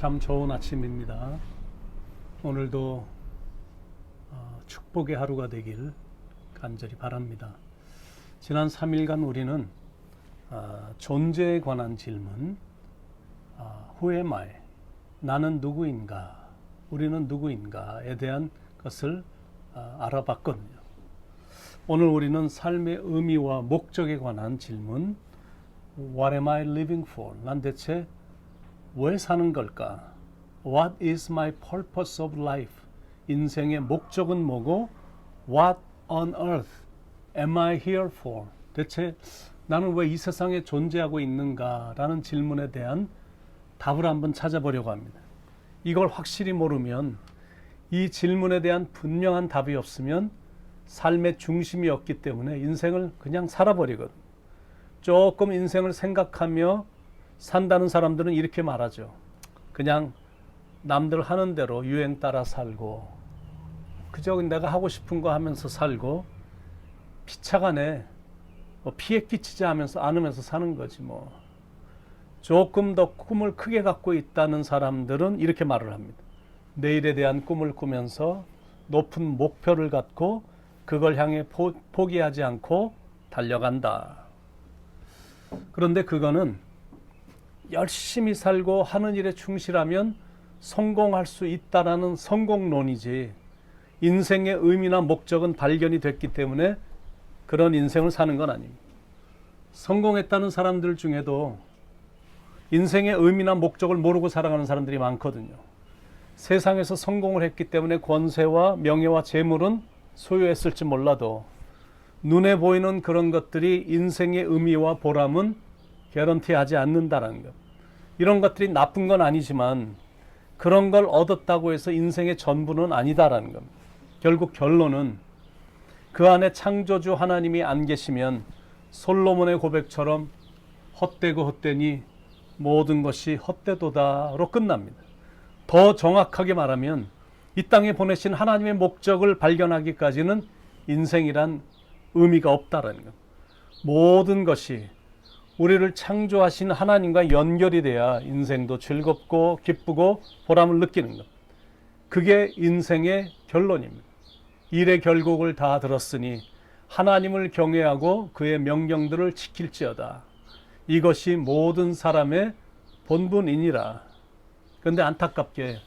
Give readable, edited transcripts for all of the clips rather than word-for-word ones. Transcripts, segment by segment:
참 좋은 아침입니다. 오늘도 축복의 하루가 되길 간절히 바랍니다. 지난 3일간 우리는 존재에 관한 질문, Who am I? 나는 누구인가? 우리는 누구인가에 대한 것을 알아봤거든요. 오늘 우리는 삶의 의미와 목적에 관한 질문, What am I living for? 난 대체 왜 사는 걸까? What is my purpose of life? 인생의 목적은 뭐고 What on earth am I here for? 대체 나는 왜 이 세상에 존재하고 있는가? 라는 질문에 대한 답을 한번 찾아보려고 합니다. 이걸 확실히 모르면, 이 질문에 대한 분명한 답이 없으면 삶의 중심이 없기 때문에 인생을 그냥 살아버리거든. 조금 인생을 생각하며 산다는 사람들은 이렇게 말하죠. 그냥 남들 하는 대로 유행 따라 살고, 그저 내가 하고 싶은 거 하면서 살고, 피차간에 피해 끼치지 않으면서 사는 거지 뭐. 조금 더 꿈을 크게 갖고 있다는 사람들은 이렇게 말을 합니다. 내일에 대한 꿈을 꾸면서 높은 목표를 갖고 그걸 향해 포기하지 않고 달려간다. 그런데 그거는 열심히 살고 하는 일에 충실하면 성공할 수 있다라는 성공론이지, 인생의 의미나 목적은 발견이 됐기 때문에 그런 인생을 사는 건 아닙니다. 성공했다는 사람들 중에도 인생의 의미나 목적을 모르고 살아가는 사람들이 많거든요. 세상에서 성공을 했기 때문에 권세와 명예와 재물은 소유했을지 몰라도 눈에 보이는 그런 것들이 인생의 의미와 보람은 개런티하지 않는다는 것. 이런 것들이 나쁜 건 아니지만 그런 걸 얻었다고 해서 인생의 전부는 아니다라는 것. 결국 결론은 그 안에 창조주 하나님이 안 계시면 솔로몬의 고백처럼 헛되고 헛되니 모든 것이 헛되도다로 끝납니다. 더 정확하게 말하면 이 땅에 보내신 하나님의 목적을 발견하기까지는 인생이란 의미가 없다라는 것. 모든 것이 우리를 창조하신 하나님과 연결이 돼야 인생도 즐겁고 기쁘고 보람을 느끼는 것. 그게 인생의 결론입니다. 일의 결국을 다 들었으니 하나님을 경외하고 그의 명령들을 지킬지어다. 이것이 모든 사람의 본분이니라. 그런데 안타깝게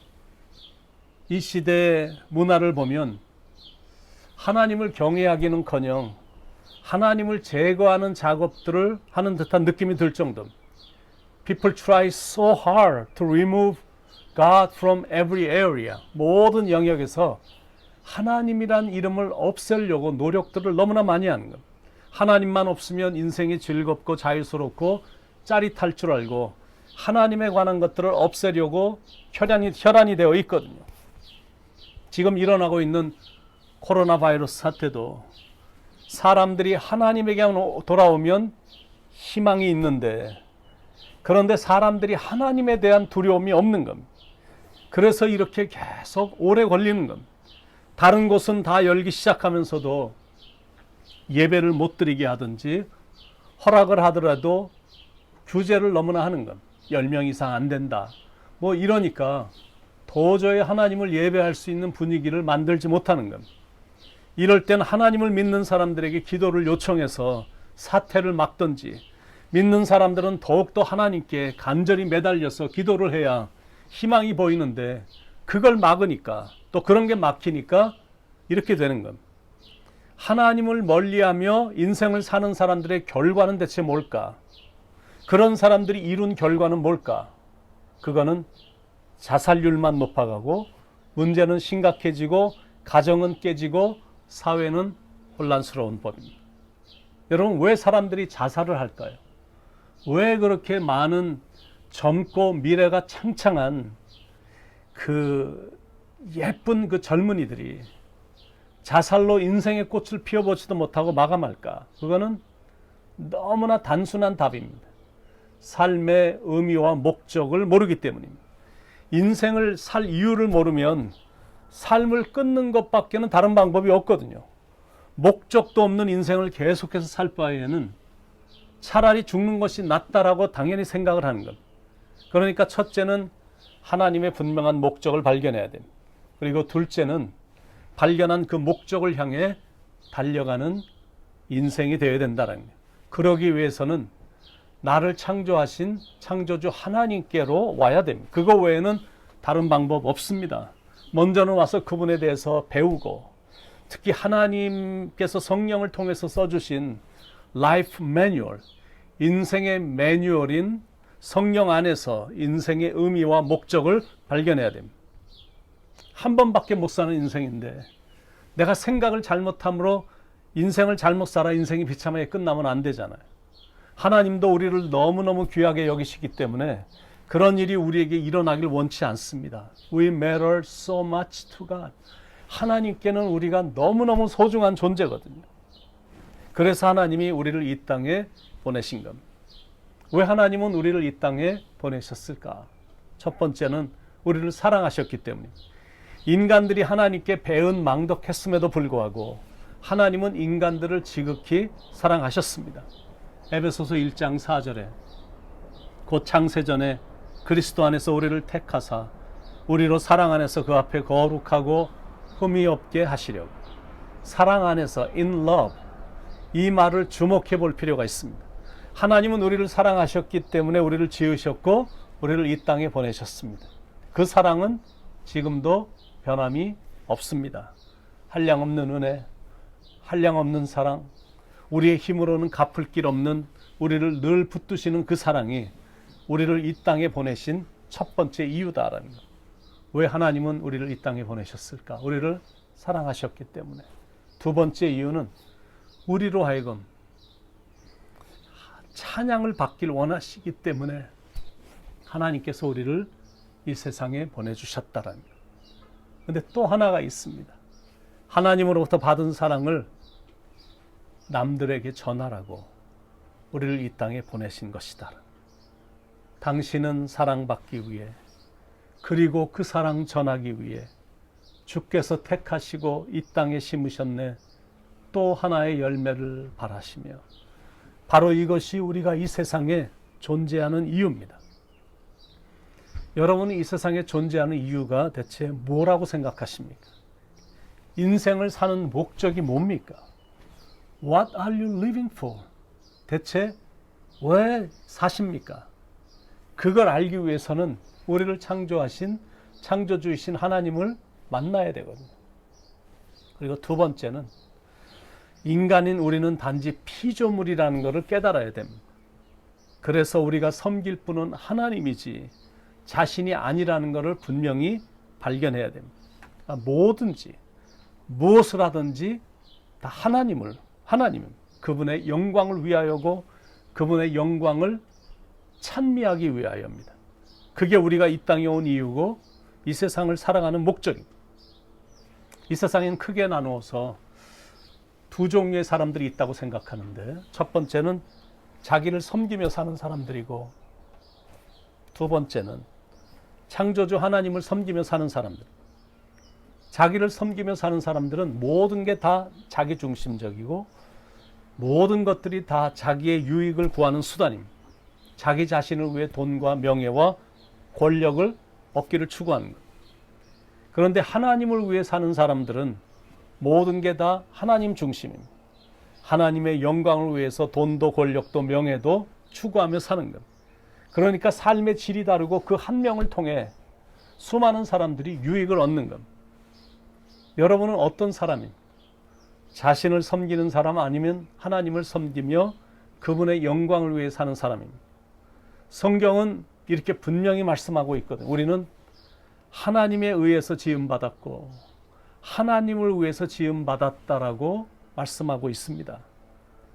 이 시대의 문화를 보면 하나님을 경외하기는커녕 하나님을 제거하는 작업들을 하는 듯한 느낌이 들 정도. People try so hard to remove God from every area. 모든 영역에서 하나님이란 이름을 없애려고 노력들을 너무나 많이 하는 것. 하나님만 없으면 인생이 즐겁고 자유스럽고 짜릿할 줄 알고 하나님에 관한 것들을 없애려고 혈안이 되어 있거든요. 지금 일어나고 있는 코로나 바이러스 사태도 사람들이 하나님에게 돌아오면 희망이 있는데, 그런데 사람들이 하나님에 대한 두려움이 없는 겁니다. 그래서 이렇게 계속 오래 걸리는 겁니다. 다른 곳은 다 열기 시작하면서도 예배를 못 드리게 하든지 허락을 하더라도 규제를 너무나 하는 겁니다. 10명 이상 안 된다. 뭐 이러니까 도저히 하나님을 예배할 수 있는 분위기를 만들지 못하는 겁니다. 이럴 땐 하나님을 믿는 사람들에게 기도를 요청해서 사태를 막든지, 믿는 사람들은 더욱더 하나님께 간절히 매달려서 기도를 해야 희망이 보이는데, 그걸 막으니까, 또 그런 게 막히니까 이렇게 되는 겁니다. 하나님을 멀리하며 인생을 사는 사람들의 결과는 대체 뭘까? 그런 사람들이 이룬 결과는 뭘까? 그거는 자살률만 높아가고, 문제는 심각해지고, 가정은 깨지고, 사회는 혼란스러운 법입니다. 여러분, 왜 사람들이 자살을 할까요? 왜 그렇게 많은 젊고 미래가 창창한 그 예쁜 그 젊은이들이 자살로 인생의 꽃을 피워보지도 못하고 마감할까? 그거는 너무나 단순한 답입니다. 삶의 의미와 목적을 모르기 때문입니다. 인생을 살 이유를 모르면 삶을 끊는 것밖에는 다른 방법이 없거든요. 목적도 없는 인생을 계속해서 살 바에는 차라리 죽는 것이 낫다라고 당연히 생각을 하는 것. 그러니까 첫째는 하나님의 분명한 목적을 발견해야 됩니다. 그리고 둘째는 발견한 그 목적을 향해 달려가는 인생이 되어야 된다는 거예요. 그러기 위해서는 나를 창조하신 창조주 하나님께로 와야 됩니다. 그거 외에는 다른 방법 없습니다. 먼저는 와서 그분에 대해서 배우고, 특히 하나님께서 성령을 통해서 써주신 라이프 매뉴얼, 인생의 매뉴얼인 성령 안에서 인생의 의미와 목적을 발견해야 됩니다. 한 번밖에 못 사는 인생인데 내가 생각을 잘못함으로 인생을 잘못 살아 인생이 비참하게 끝나면 안 되잖아요. 하나님도 우리를 너무너무 귀하게 여기시기 때문에 그런 일이 우리에게 일어나길 원치 않습니다. We matter so much to God. 하나님께는 우리가 너무너무 소중한 존재거든요. 그래서 하나님이 우리를 이 땅에 보내신 겁니다. 왜 하나님은 우리를 이 땅에 보내셨을까? 첫 번째는 우리를 사랑하셨기 때문입니다. 인간들이 하나님께 배은망덕했음에도 불구하고 하나님은 인간들을 지극히 사랑하셨습니다. 에베소서 1장 4절에 곧 창세전에 그리스도 안에서 우리를 택하사 우리로 사랑 안에서 그 앞에 거룩하고 흠이 없게 하시려고. 사랑 안에서 in love, 이 말을 주목해 볼 필요가 있습니다. 하나님은 우리를 사랑하셨기 때문에 우리를 지으셨고 우리를 이 땅에 보내셨습니다. 그 사랑은 지금도 변함이 없습니다. 한량없는 은혜, 한량없는 사랑, 우리의 힘으로는 갚을 길 없는 우리를 늘 붙드시는 그 사랑이 우리를 이 땅에 보내신 첫 번째 이유다라는 것. 왜 하나님은 우리를 이 땅에 보내셨을까? 우리를 사랑하셨기 때문에. 두 번째 이유는 우리로 하여금 찬양을 받길 원하시기 때문에 하나님께서 우리를 이 세상에 보내주셨다라는 것. 근데 또 하나가 있습니다. 하나님으로부터 받은 사랑을 남들에게 전하라고 우리를 이 땅에 보내신 것이다. 당신은 사랑받기 위해, 그리고 그 사랑 전하기 위해 주께서 택하시고 이 땅에 심으셨네. 또 하나의 열매를 바라시며, 바로 이것이 우리가 이 세상에 존재하는 이유입니다. 여러분은 이 세상에 존재하는 이유가 대체 뭐라고 생각하십니까? 인생을 사는 목적이 뭡니까? What are you living for? 대체 왜 사십니까? 그걸 알기 위해서는 우리를 창조하신 창조주이신 하나님을 만나야 되거든요. 그리고 두 번째는 인간인 우리는 단지 피조물이라는 것을 깨달아야 됩니다. 그래서 우리가 섬길 분은 하나님이지 자신이 아니라는 것을 분명히 발견해야 됩니다. 뭐든지 무엇을 하든지 다 하나님, 그분의 영광을 위하여고 그분의 영광을 찬미하기 위하여입니다. 그게 우리가 이 땅에 온 이유고 이 세상을 살아가는 목적입니다. 이 세상엔 크게 나누어서 두 종류의 사람들이 있다고 생각하는데, 첫 번째는 자기를 섬기며 사는 사람들이고, 두 번째는 창조주 하나님을 섬기며 사는 사람들. 자기를 섬기며 사는 사람들은 모든 게 다 자기중심적이고 모든 것들이 다 자기의 유익을 구하는 수단입니다. 자기 자신을 위해 돈과 명예와 권력을 얻기를 추구하는 것. 그런데 하나님을 위해 사는 사람들은 모든 게 다 하나님 중심입니다. 하나님의 영광을 위해서 돈도 권력도 명예도 추구하며 사는 것. 그러니까 삶의 질이 다르고 그 한 명을 통해 수많은 사람들이 유익을 얻는 것. 여러분은 어떤 사람입니까? 자신을 섬기는 사람 아니면 하나님을 섬기며 그분의 영광을 위해 사는 사람입니다. 성경은 이렇게 분명히 말씀하고 있거든요. 우리는 하나님에 의해서 지음받았고 하나님을 위해서 지음받았다라고 말씀하고 있습니다.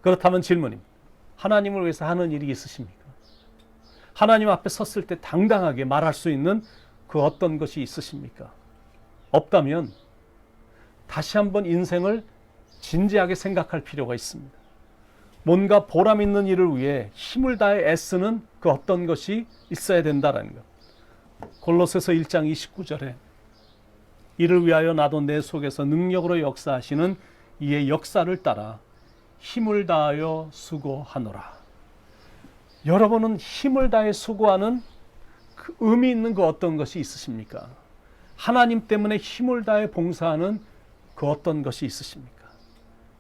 그렇다면 질문입니다. 하나님을 위해서 하는 일이 있으십니까? 하나님 앞에 섰을 때 당당하게 말할 수 있는 그 어떤 것이 있으십니까? 없다면 다시 한번 인생을 진지하게 생각할 필요가 있습니다. 뭔가 보람 있는 일을 위해 힘을 다해 애쓰는 그 어떤 것이 있어야 된다는 것. 골로새서 1장 29절에 이를 위하여 나도 내 속에서 능력으로 역사하시는 이의 역사를 따라 힘을 다하여 수고하노라. 여러분은 힘을 다해 수고하는 그 의미 있는 그 어떤 것이 있으십니까? 하나님 때문에 힘을 다해 봉사하는 그 어떤 것이 있으십니까?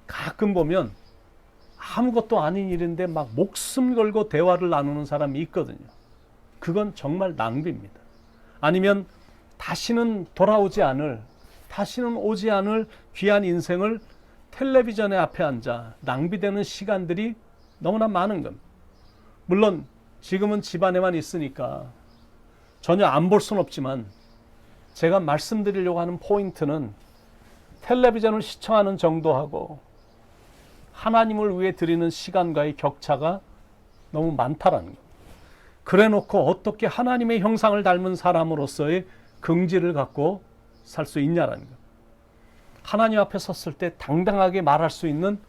가끔 보면 아무것도 아닌 일인데 막 목숨 걸고 대화를 나누는 사람이 있거든요. 그건 정말 낭비입니다. 아니면 다시는 돌아오지 않을, 다시는 오지 않을 귀한 인생을 텔레비전에 앞에 앉아 낭비되는 시간들이 너무나 많은 겁니다. 물론 지금은 집안에만 있으니까 전혀 안 볼 수는 없지만 제가 말씀드리려고 하는 포인트는 텔레비전을 시청하는 정도하고 하나님을 위해 드리는 시간과의 격차가 너무 많다라는 겁니다. 그래 놓고 어떻게 하나님의 형상을 닮은 사람으로서의 긍지를 갖고 살 수 있냐라는 것. 하나님 앞에 섰을 때 당당하게 말할 수 있는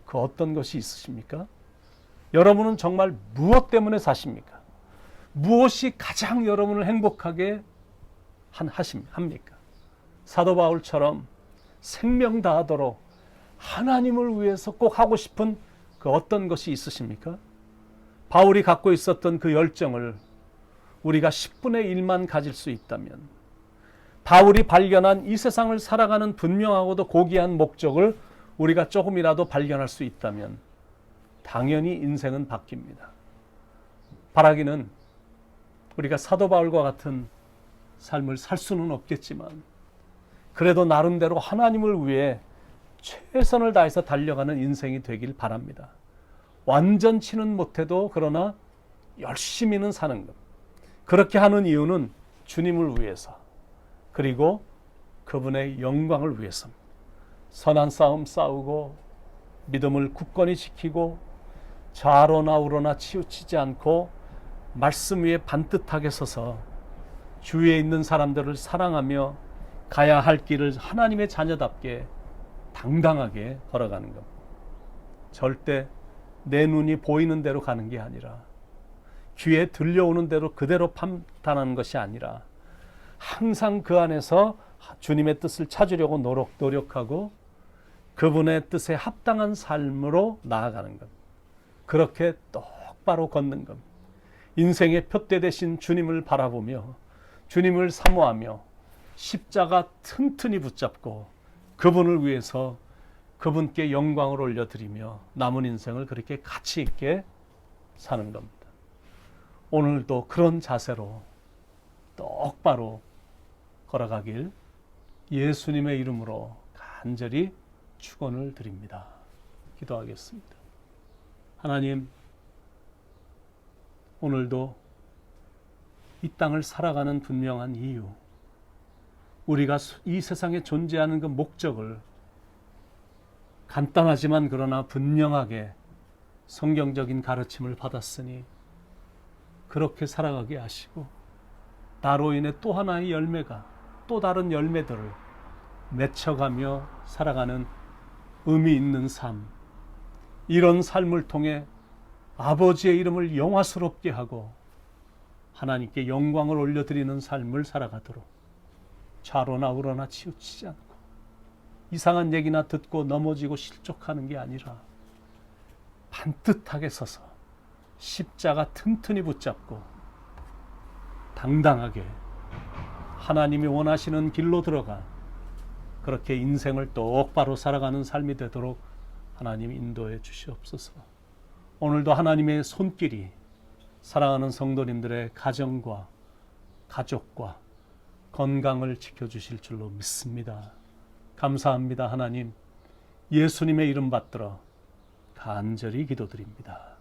그 어떤 것이 있으십니까? 여러분은 정말 무엇 때문에 사십니까? 무엇이 가장 여러분을 행복하게 합니까? 사도 바울처럼 생명 다하도록 하나님을 위해서 꼭 하고 싶은 그 어떤 것이 있으십니까? 바울이 갖고 있었던 그 열정을 우리가 10분의 1만 가질 수 있다면, 바울이 발견한 이 세상을 살아가는 분명하고도 고귀한 목적을 우리가 조금이라도 발견할 수 있다면 당연히 인생은 바뀝니다. 바라기는 우리가 사도 바울과 같은 삶을 살 수는 없겠지만 그래도 나름대로 하나님을 위해 최선을 다해서 달려가는 인생이 되길 바랍니다. 완전치는 못해도 그러나 열심히는 사는 것. 그렇게 하는 이유는 주님을 위해서, 그리고 그분의 영광을 위해서입니다. 선한 싸움 싸우고 믿음을 굳건히 지키고 좌로나 우로나 치우치지 않고 말씀 위에 반듯하게 서서 주위에 있는 사람들을 사랑하며 가야 할 길을 하나님의 자녀답게 당당하게 걸어가는 겁니다. 절대 내 눈이 보이는 대로 가는 게 아니라, 귀에 들려오는 대로 그대로 판단하는 것이 아니라 항상 그 안에서 주님의 뜻을 찾으려고 노력하고 그분의 뜻에 합당한 삶으로 나아가는 것. 그렇게 똑바로 걷는 것. 인생의 푯대 되신 주님을 바라보며 주님을 사모하며 십자가 튼튼히 붙잡고 그분을 위해서 그분께 영광을 올려드리며 남은 인생을 그렇게 가치 있게 사는 겁니다. 오늘도 그런 자세로 똑바로 걸어가길 예수님의 이름으로 간절히 축원을 드립니다. 기도하겠습니다. 하나님, 오늘도 이 땅을 살아가는 분명한 이유, 우리가 이 세상에 존재하는 그 목적을 간단하지만 그러나 분명하게 성경적인 가르침을 받았으니 그렇게 살아가게 하시고 나로 인해 또 하나의 열매가 또 다른 열매들을 맺혀가며 살아가는 의미 있는 삶, 이런 삶을 통해 아버지의 이름을 영화스럽게 하고 하나님께 영광을 올려드리는 삶을 살아가도록 좌로나 우로나 치우치지 않고 이상한 얘기나 듣고 넘어지고 실족하는 게 아니라 반듯하게 서서 십자가 튼튼히 붙잡고 당당하게 하나님이 원하시는 길로 들어가 그렇게 인생을 똑바로 살아가는 삶이 되도록 하나님 인도해 주시옵소서. 오늘도 하나님의 손길이 사랑하는 성도님들의 가정과 가족과 건강을 지켜주실 줄로 믿습니다. 감사합니다. 하나님, 예수님의 이름 받들어 간절히 기도드립니다.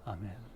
아멘.